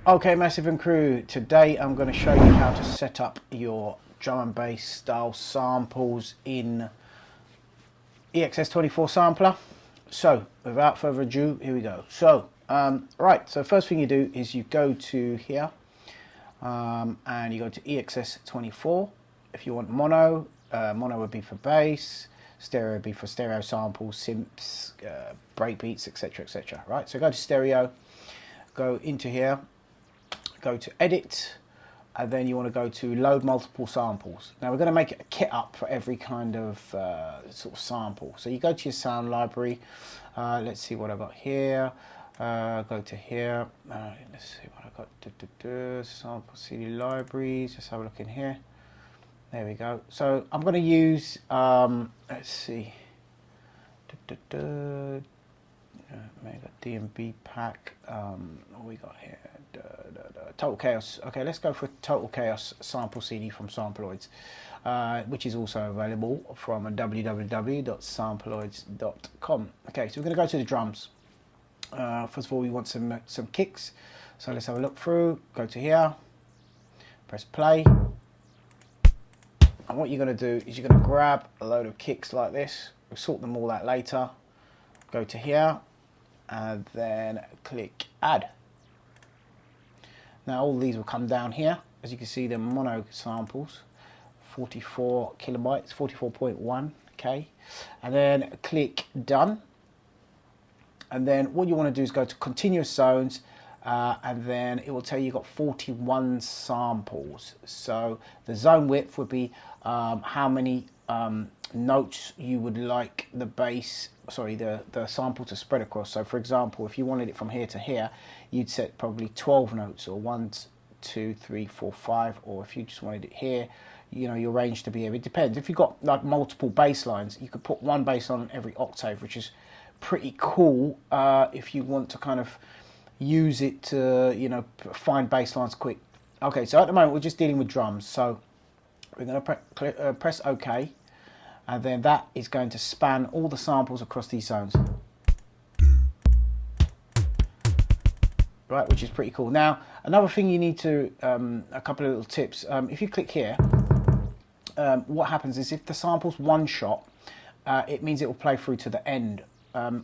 Okay, Massive and Crew, today I'm going to show you how to set up your drum and bass style samples in EXS24 sampler. So without further ado, here we go. So right, so first thing you do is you go to here and you go to EXS24. If you want mono, mono would be for bass, stereo would be for stereo samples, synths, breakbeats, etc, etc. Right, so go to stereo, go into here, go to edit, and then you want to go to load multiple samples. Now we're going to make a kit up for every kind of sort of sample. So you go to your sound library. Let's see what I've got here. Go to here. Let's see what I've got. Sample CD libraries. Let's have a look in here. There we go. So I'm going to use, let's see. Mega DNB pack. What we got here? Total Chaos. Okay, let's go for Total Chaos sample CD from Samploids, which is also available from www.samploids.com. Okay, so we're going to go to the drums. First of all, we want some kicks. So let's have a look through. Go to here. Press play. And what you're going to do is you're going to grab a load of kicks like this. We'll sort them all out later. Go to here. And then click add. Now all these will come down here. As you can see, they're mono samples, 44 kilobytes, 44.1 K. And then click done. And then what you want to do is go to continuous zones, and then it will tell you you've got 41 samples. So the zone width would be how many notes you would like the bass, sorry, the sample to spread across. So for example, if you wanted it from here to here, you'd set probably 12 notes, or 1, 2, 3, 4, 5, or if you just wanted it here, you know, your range to be here. It depends. If you've got like multiple bass lines, you could put one bass line on every octave, which is pretty cool if you want to kind of use it to, you know, find bass lines quick. Okay, so at the moment we're just dealing with drums, so we're going to press OK, and then that is going to span all the samples across these zones. Right, which is pretty cool. Now, another thing you need to, a couple of little tips. If you click here, what happens is if the sample's one shot, it means it will play through to the end.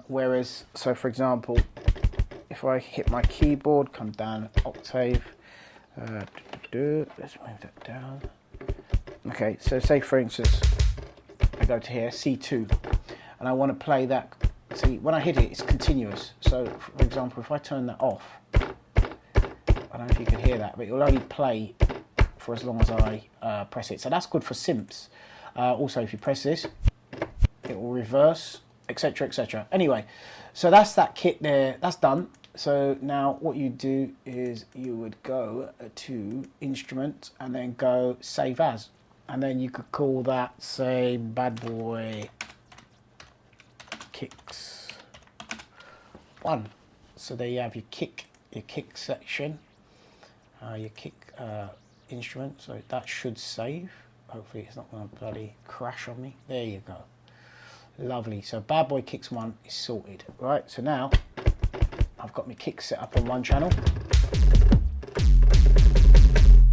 Whereas, so for example, if I hit my keyboard, come down octave, let's move that down. Okay, so say for instance, I go to here, C2, and I want to play that. See, when I hit it, it's continuous. So, for example, if I turn that off, I don't know if you can hear that, but it will only play for as long as I press it. So that's good for synths. Also, if you press this, it will reverse, etc, etc. Anyway, so that's that kit there. That's done. So now what you do is you would go to Instrument and then go Save As. And then you could call that, say, Bad Boy Kicks 1. So there you have your kick section, your kick instrument. So that should save. Hopefully it's not going to bloody crash on me. There you go. Lovely. So Bad Boy Kicks 1 is sorted. Right, so now I've got my kicks set up on one channel.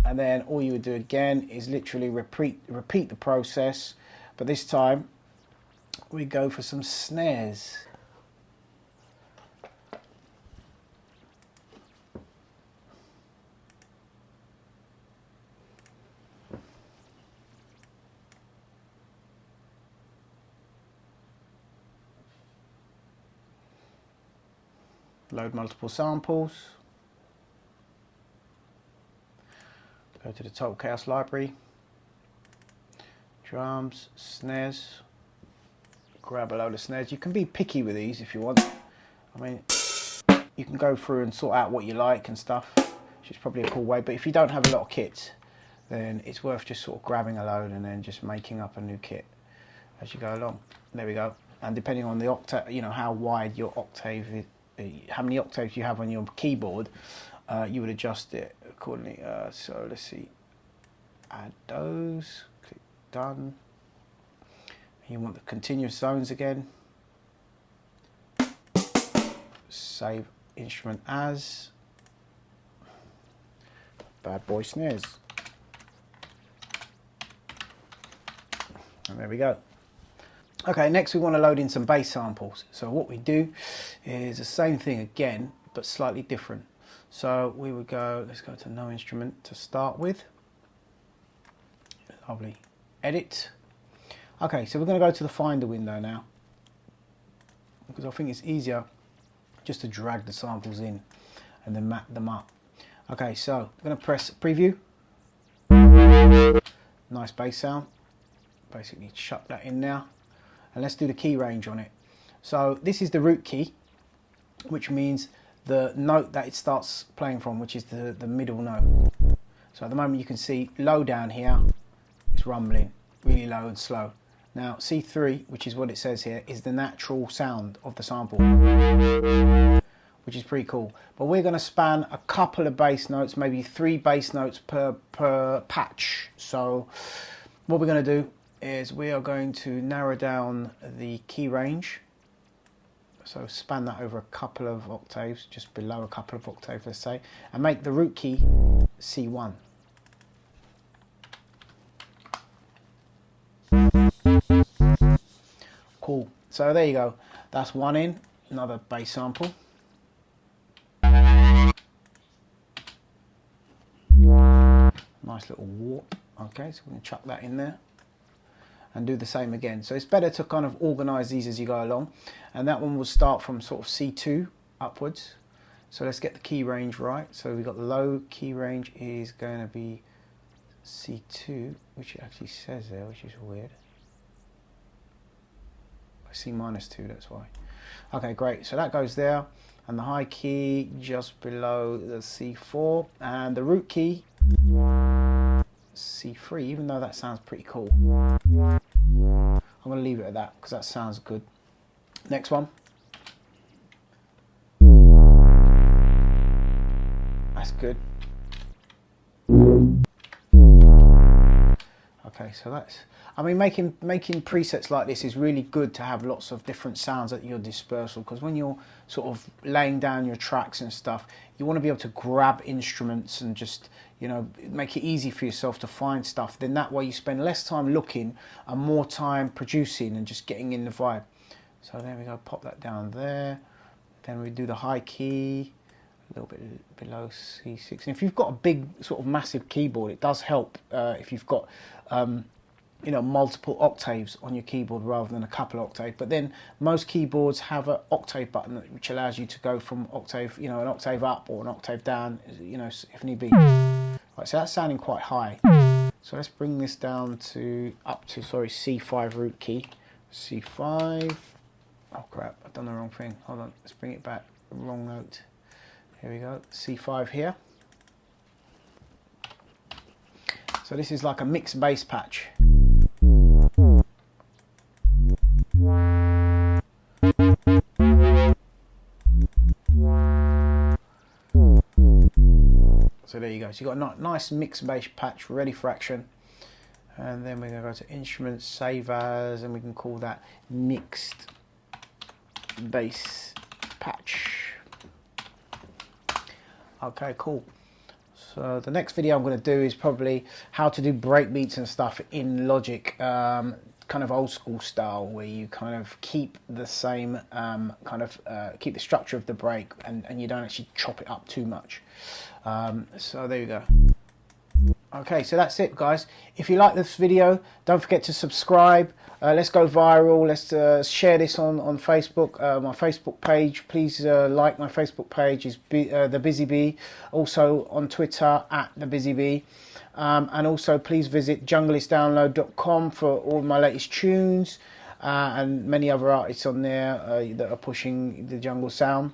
And then all you would do again is literally repeat the process, but this time we go for some snares. Load multiple samples. Go to the Total Chaos library, drums, snares, grab a load of snares. You can be picky with these if you want. I mean, you can go through and sort out what you like and stuff, which is probably a cool way, but if you don't have a lot of kits, then it's worth just sort of grabbing a load and then just making up a new kit as you go along. There we go. And depending on the octave, you know, how wide your octave is, how many octaves you have on your keyboard, you would adjust it accordingly. So let's see, add those, click done. You want the continuous zones again. Save instrument as. bad boy snares. And there we go. Okay, next we want to load in some bass samples. So what we do is the same thing again, but slightly different. So we would go, let's go to no instrument to start with. Lovely. Edit. Okay, so we're going to go to the Finder window now, because I think it's easier just to drag the samples in and then map them up. Okay, so I'm going to press preview. Nice bass sound. Basically chuck that in now. And let's do the key range on it. So this is the root key, which means the note that it starts playing from, which is the middle note. So at the moment you can see low down here, it's rumbling, really low and slow. Now C3, which is what it says here, is the natural sound of the sample, which is pretty cool. But we're going to span a couple of bass notes, maybe 3 bass notes per patch. So what we're going to do is we are going to narrow down the key range. So span that over a couple of octaves, just below a couple of octaves, let's say, and make the root key C1. Cool. So there you go. That's one in. Another bass sample. Nice little warp. Okay, so we're going to chuck that in there and do the same again. So it's better to kind of organize these as you go along, and that one will start from sort of C2 upwards. So let's get the key range right. So we've got the low key range is going to be C2, which it actually says there, which is weird. C-2, that's why. Okay, great. So that goes there, and the high key just below the C4, and the root key C3, even though that sounds pretty cool. I'm going to leave it at that because that sounds good. Next one. That's good. Okay, so that's, I mean, making presets like this is really good to have lots of different sounds at your dispersal, because when you're sort of laying down your tracks and stuff, you want to be able to grab instruments and just, you know, make it easy for yourself to find stuff. Then that way you spend less time looking and more time producing and just getting in the vibe. So there we go, pop that down there. Then we do the high key, a little bit below C6. And if you've got a big sort of massive keyboard, it does help if you've got you know, multiple octaves on your keyboard rather than a couple of octaves. But then most keyboards have an octave button which allows you to go from octave, you know, an octave up or an octave down, you know, if need be. Right, so that's sounding quite high. So let's bring this down to up to, sorry, C5 root key. C5. Oh crap, I've done the wrong thing. Hold on, let's bring it back. Wrong note. Here we go. C5 here. So this is like a mixed bass patch. So there you go. So you've got a nice mixed bass patch ready for action. And then we're going to go to Instruments, Save As, and we can call that Mixed Bass Patch. Okay, cool. So the next video I'm going to do is probably how to do breakbeats and stuff in Logic, kind of old school style, where you kind of keep the same keep the structure of the break, and you don't actually chop it up too much. So there you go. Okay, so that's it, guys. If you like this video, don't forget to subscribe. Let's go viral. Let's share this on Facebook, my Facebook page. Please like my Facebook page, is The Busy Bee. Also on Twitter, @TheBusyBee. And also please visit junglistdownload.com for all my latest tunes and many other artists on there that are pushing the jungle sound.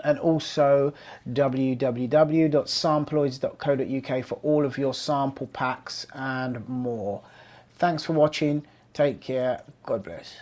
And also www.samploids.co.uk for all of your sample packs and more. Thanks for watching. Take care. God bless.